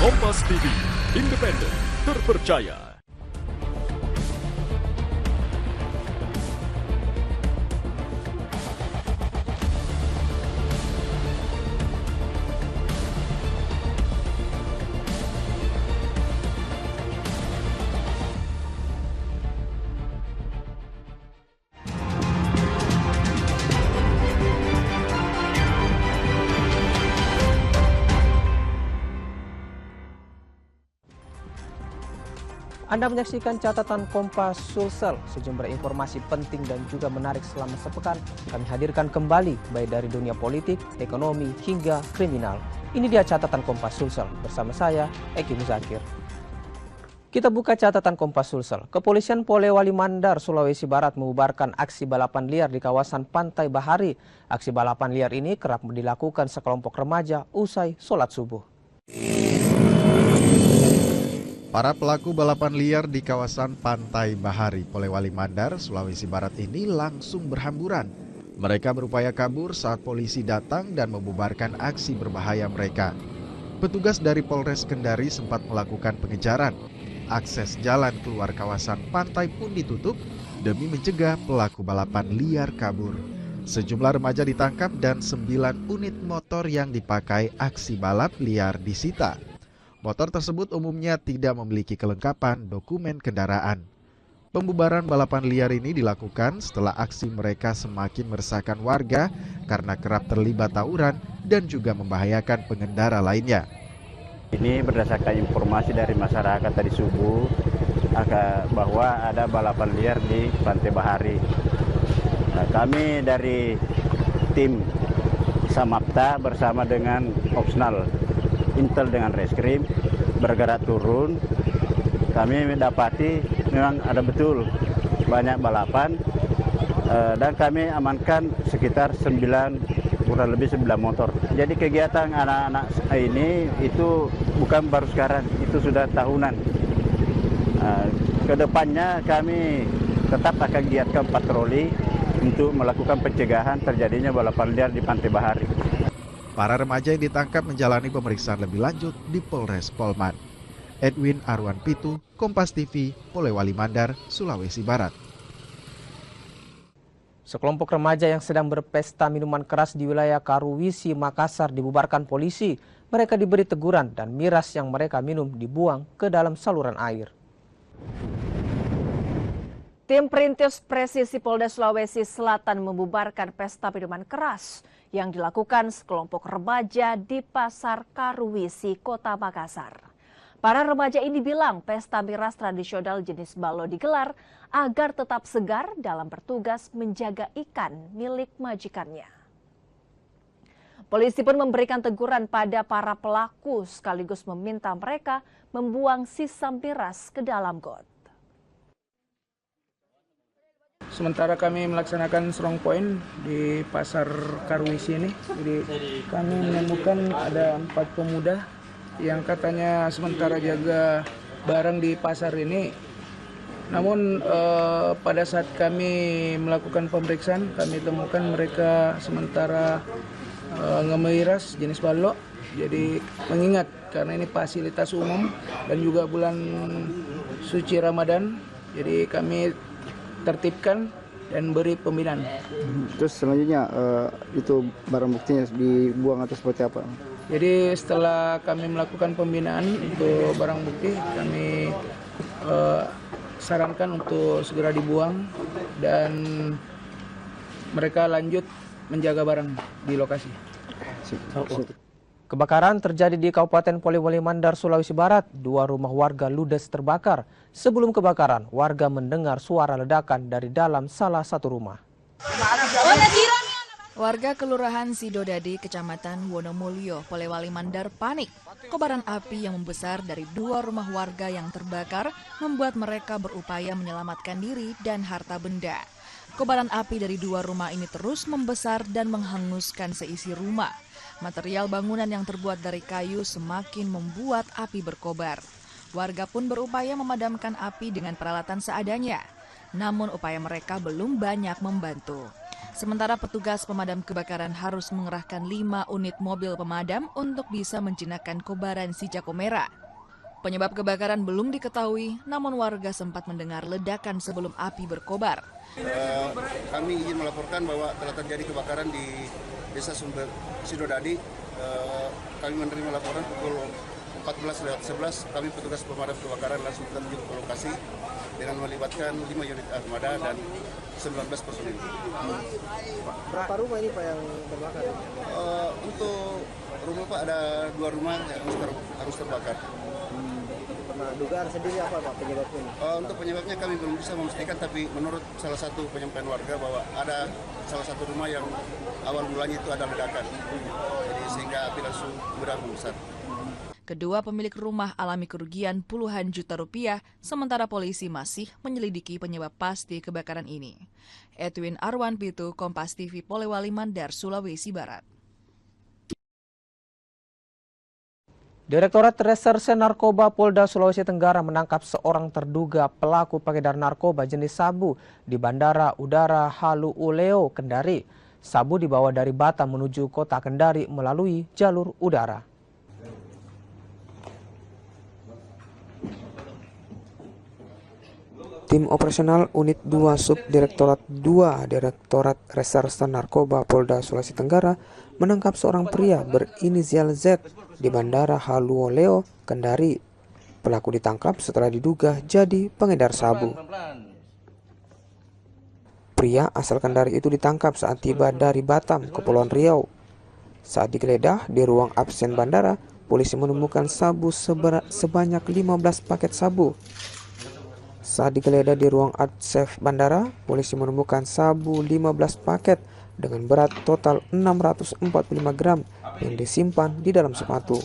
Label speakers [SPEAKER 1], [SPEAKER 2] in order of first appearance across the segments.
[SPEAKER 1] Kompas TV, independen, terpercaya.
[SPEAKER 2] Anda menyaksikan catatan Kompas Sulsel, sejumlah informasi penting dan juga menarik selama sepekan kami hadirkan kembali baik dari dunia politik, ekonomi, hingga kriminal. Ini dia catatan Kompas Sulsel bersama saya, Eki Muzakir. Kita buka catatan Kompas Sulsel. Kepolisian Polewali Mandar, Sulawesi Barat membubarkan aksi balapan liar di kawasan Pantai Bahari. Aksi balapan liar ini kerap dilakukan sekelompok remaja usai sholat subuh.
[SPEAKER 3] Para pelaku balapan liar di kawasan Pantai Bahari, Polewali Mandar, Sulawesi Barat ini langsung berhamburan. Mereka berupaya kabur saat polisi datang dan membubarkan aksi berbahaya mereka. Petugas dari Polres Kendari sempat melakukan pengejaran. Akses jalan keluar kawasan pantai pun ditutup demi mencegah pelaku balapan liar kabur. Sejumlah remaja ditangkap dan 9 unit motor yang dipakai aksi balap liar disita. Motor tersebut umumnya tidak memiliki kelengkapan dokumen kendaraan. Pembubaran balapan liar ini dilakukan setelah aksi mereka semakin meresahkan warga karena kerap terlibat tawuran dan juga membahayakan pengendara lainnya.
[SPEAKER 4] Ini berdasarkan informasi dari masyarakat tadi subuh bahwa ada balapan liar di Pantai Bahari. Kami dari tim Samapta bersama dengan Opsnal Intel dengan Reskrim bergerak turun. Kami mendapati memang ada betul banyak balapan dan kami amankan sekitar kurang lebih 9 motor. Jadi kegiatan anak-anak ini itu bukan baru sekarang, itu sudah tahunan. Kedepannya kami tetap akan giatkan patroli untuk melakukan pencegahan terjadinya balapan liar di Pantai Bahari.
[SPEAKER 3] Para remaja yang ditangkap menjalani pemeriksaan lebih lanjut di Polres Polman. Edwin Arwan Pitu, Kompas TV, Polewali Mandar, Sulawesi Barat.
[SPEAKER 2] Sekelompok remaja yang sedang berpesta minuman keras di wilayah Karuwisi, Makassar dibubarkan polisi. Mereka diberi teguran dan miras yang mereka minum dibuang ke dalam saluran air.
[SPEAKER 5] Tim Perintis Presisi Polda Sulawesi Selatan membubarkan pesta minuman keras yang dilakukan sekelompok remaja di Pasar Karuwisi, Kota Makassar. Para remaja ini bilang pesta miras tradisional jenis balo digelar agar tetap segar dalam bertugas menjaga ikan milik majikannya. Polisi pun memberikan teguran pada para pelaku sekaligus meminta mereka membuang sisa miras ke dalam got.
[SPEAKER 6] Sementara kami melaksanakan strong point di Pasar Karuwisi ini, jadi kami menemukan ada 4 pemuda yang katanya sementara jaga barang di pasar ini. Namun pada saat kami melakukan pemeriksaan, kami temukan mereka sementara ngemiras jenis balok. Jadi mengingat karena ini fasilitas umum dan juga bulan suci Ramadan, jadi kami tertibkan dan beri pembinaan.
[SPEAKER 7] Terus selanjutnya itu barang buktinya dibuang atau seperti apa?
[SPEAKER 6] Jadi setelah kami melakukan pembinaan untuk barang bukti, kami sarankan untuk segera dibuang dan mereka lanjut menjaga barang di lokasi.
[SPEAKER 2] Kebakaran terjadi di Kabupaten Polewali Mandar, Sulawesi Barat. 2 rumah warga ludes terbakar. Sebelum kebakaran, warga mendengar suara ledakan dari dalam salah satu rumah.
[SPEAKER 8] Warga Kelurahan Sidodadi, Kecamatan Wonomulyo, Polewali Mandar panik. Kobaran api yang membesar dari 2 rumah warga yang terbakar membuat mereka berupaya menyelamatkan diri dan harta benda. Kobaran api dari 2 rumah ini terus membesar dan menghanguskan seisi rumah. Material bangunan yang terbuat dari kayu semakin membuat api berkobar. Warga pun berupaya memadamkan api dengan peralatan seadanya. Namun upaya mereka belum banyak membantu. Sementara petugas pemadam kebakaran harus mengerahkan 5 unit mobil pemadam untuk bisa menjinakkan kobaran si Jako Merah. Penyebab kebakaran belum diketahui, namun warga sempat mendengar ledakan sebelum api berkobar.
[SPEAKER 9] Kami ingin melaporkan bahwa telah terjadi kebakaran di Desa Sidodadi. Kami menerima laporan pukul 14.11. Kami petugas pemadam kebakaran langsung terjun ke lokasi dengan melibatkan 5 unit armada dan 19 personil.
[SPEAKER 2] Berapa rumah ini Pak yang terbakar?
[SPEAKER 9] Untuk rumah Pak ada 2 rumah yang harus terbakar.
[SPEAKER 2] Nah, dugaan sendiri apa Pak penyebabnya?
[SPEAKER 9] Untuk penyebabnya kami belum bisa memastikan, tapi menurut salah satu penyampaian warga bahwa ada salah satu rumah yang awal mulanya itu ada ledakan. Jadi sehingga api langsung membesar.
[SPEAKER 8] Kedua pemilik rumah alami kerugian puluhan juta rupiah, sementara polisi masih menyelidiki penyebab pasti kebakaran ini. Edwin Arwan Pitu, Kompas TV, Polewali Mandar, Sulawesi Barat.
[SPEAKER 2] Direktorat Reserse Narkoba Polda Sulawesi Tenggara menangkap seorang terduga pelaku pengedar narkoba jenis sabu di Bandara Udara Halu Uleo, Kendari. Sabu dibawa dari Batam menuju kota Kendari melalui jalur udara. Tim operasional Unit 2 Subdirektorat 2 Direktorat Reserse Narkoba Polda Sulawesi Tenggara menangkap seorang pria berinisial Z di Bandara Haluoleo, Kendari. Pelaku ditangkap setelah diduga jadi pengedar sabu. Pria asal Kendari itu ditangkap saat tiba dari Batam, Kepulauan Riau. Saat digeledah di ruang absen bandara, polisi menemukan sabu sebanyak 15 paket sabu. Saat digeledah di ruang adsef bandara, polisi menemukan sabu 15 paket dengan berat total 645 gram yang disimpan di dalam sepatu.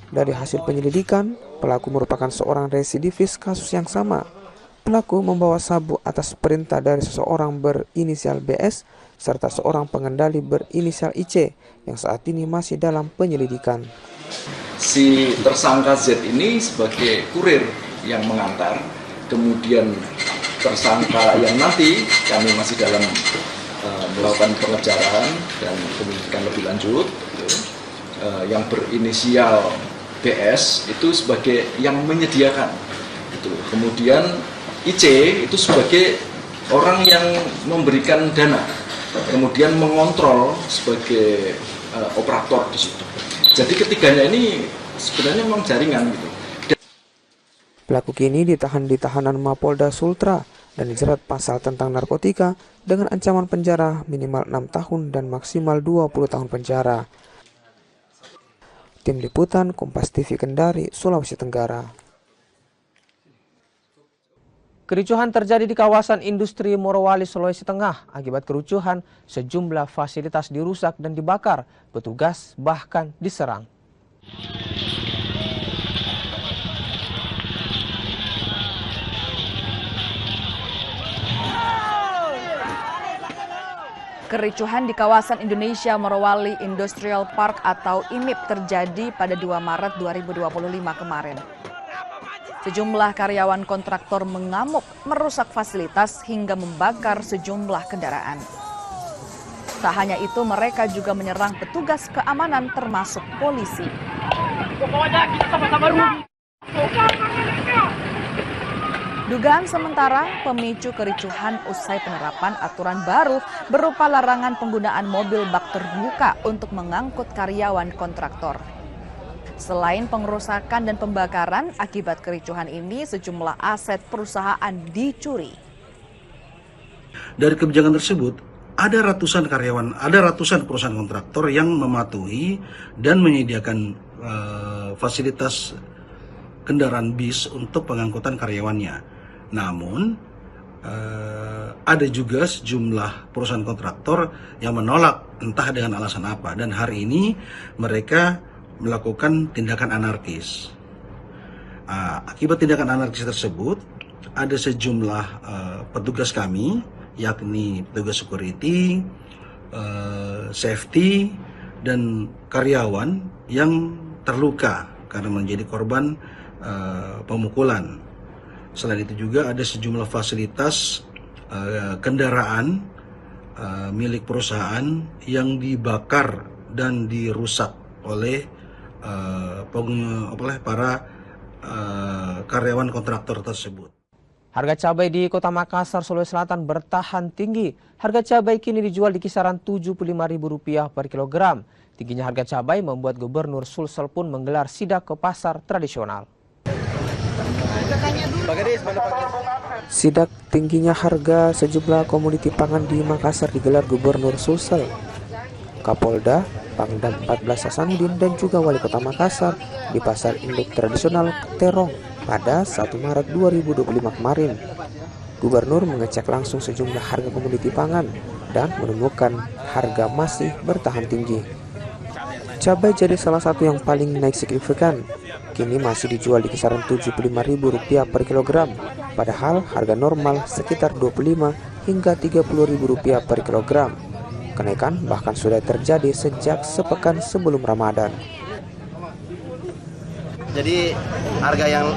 [SPEAKER 2] Dari hasil penyelidikan, pelaku merupakan seorang residivis kasus yang sama. Pelaku membawa sabu atas perintah dari seseorang berinisial BS serta seorang pengendali berinisial IC yang saat ini masih dalam penyelidikan.
[SPEAKER 10] Si tersangka Z ini sebagai kurir yang mengantar, kemudian tersangka yang nanti kami masih dalam melakukan pengejaran dan penyelidikan lebih lanjut, yang berinisial BS itu sebagai yang menyediakan, kemudian IC itu sebagai orang yang memberikan dana, kemudian mengontrol sebagai operator di situ. Jadi ketiganya ini sebenarnya memang jaringan gitu.
[SPEAKER 2] Pelaku kini ditahan di tahanan Mapolda Sultra dan dijerat pasal tentang narkotika dengan ancaman penjara minimal 6 tahun dan maksimal 20 tahun penjara. Tim Liputan Kompas TV Kendari, Sulawesi Tenggara. Kericuhan terjadi di kawasan industri Morowali, Sulawesi Tengah. Akibat kericuhan, sejumlah fasilitas dirusak dan dibakar. Petugas bahkan diserang.
[SPEAKER 5] Kericuhan di kawasan Indonesia Morowali Industrial Park atau IMIP terjadi pada 2 Maret 2025 kemarin. Sejumlah karyawan kontraktor mengamuk, merusak fasilitas hingga membakar sejumlah kendaraan. Tak hanya itu, mereka juga menyerang petugas keamanan termasuk polisi. Dugaan sementara pemicu kericuhan usai penerapan aturan baru berupa larangan penggunaan mobil bak terbuka untuk mengangkut karyawan kontraktor. Selain pengerusakan dan pembakaran, akibat kericuhan ini sejumlah aset perusahaan dicuri.
[SPEAKER 11] Dari kebijakan tersebut, ada ratusan karyawan, ada ratusan perusahaan kontraktor yang mematuhi dan menyediakan fasilitas kendaraan bis untuk pengangkutan karyawannya. Namun, ada juga sejumlah perusahaan kontraktor yang menolak entah dengan alasan apa. Dan hari ini mereka melakukan tindakan anarkis. Akibat tindakan anarkis tersebut, ada sejumlah petugas kami, yakni petugas security, safety, dan karyawan yang terluka karena menjadi korban pemukulan. Selain itu juga ada sejumlah fasilitas kendaraan milik perusahaan yang dibakar dan dirusak oleh para karyawan kontraktor tersebut.
[SPEAKER 2] Harga cabai di Kota Makassar, Sulawesi Selatan bertahan tinggi. Harga cabai kini dijual di kisaran Rp75.000 per kilogram. Tingginya harga cabai membuat Gubernur Sulsel pun menggelar sidak ke pasar tradisional. Sidak tingginya harga sejumlah komoditi pangan di Makassar digelar Gubernur Sulsel, Kapolda, Pangdam 14 Hasanuddin dan juga Wali Kota Makassar di Pasar Induk Tradisional Terong pada 1 Maret 2025 kemarin. Gubernur mengecek langsung sejumlah harga komoditi pangan dan menemukan harga masih bertahan tinggi. Cabai jadi salah satu yang paling naik signifikan. Kini masih dijual di kisaran Rp75.000 per kilogram, padahal harga normal sekitar Rp25 hingga Rp30.000 per kilogram. Kenaikan bahkan sudah terjadi sejak sepekan sebelum Ramadan.
[SPEAKER 12] Jadi harga yang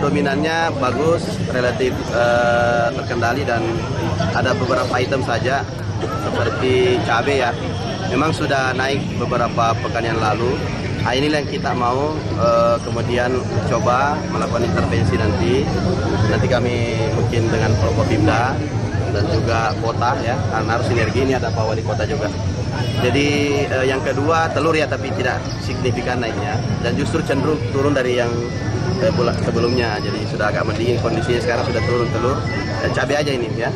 [SPEAKER 12] dominannya bagus, relatif terkendali dan ada beberapa item saja seperti cabai ya. Memang sudah naik beberapa pekan yang lalu. Nah, inilah yang kita mau kemudian coba melakukan intervensi nanti. Nanti kami mungkin dengan Forkopimda dan juga kota ya, karena harus sinergi, ini ada Pak Wali Kota juga. Jadi yang kedua telur ya, tapi tidak signifikan naiknya dan justru cenderung turun dari yang bulan sebelumnya. Jadi sudah agak mendingin kondisinya, sekarang sudah turun telur dan cabai aja ini ya.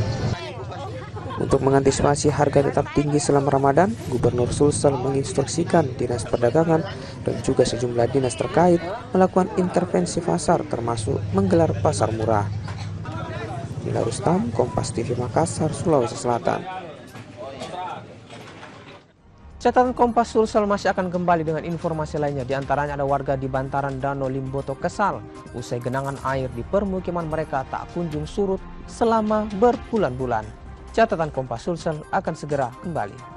[SPEAKER 2] Untuk mengantisipasi harga tetap tinggi selama Ramadan, Gubernur Sulsel menginstruksikan Dinas Perdagangan dan juga sejumlah dinas terkait melakukan intervensi pasar termasuk menggelar pasar murah. Nila Rustam, Kompas TV Makassar, Sulawesi Selatan. Catatan Kompas Sulsel masih akan kembali dengan informasi lainnya. Di antaranya ada warga di bantaran Danau Limboto kesal usai genangan air di permukiman mereka tak kunjung surut selama berbulan-bulan. Catatan Kompas Sulsel akan segera kembali.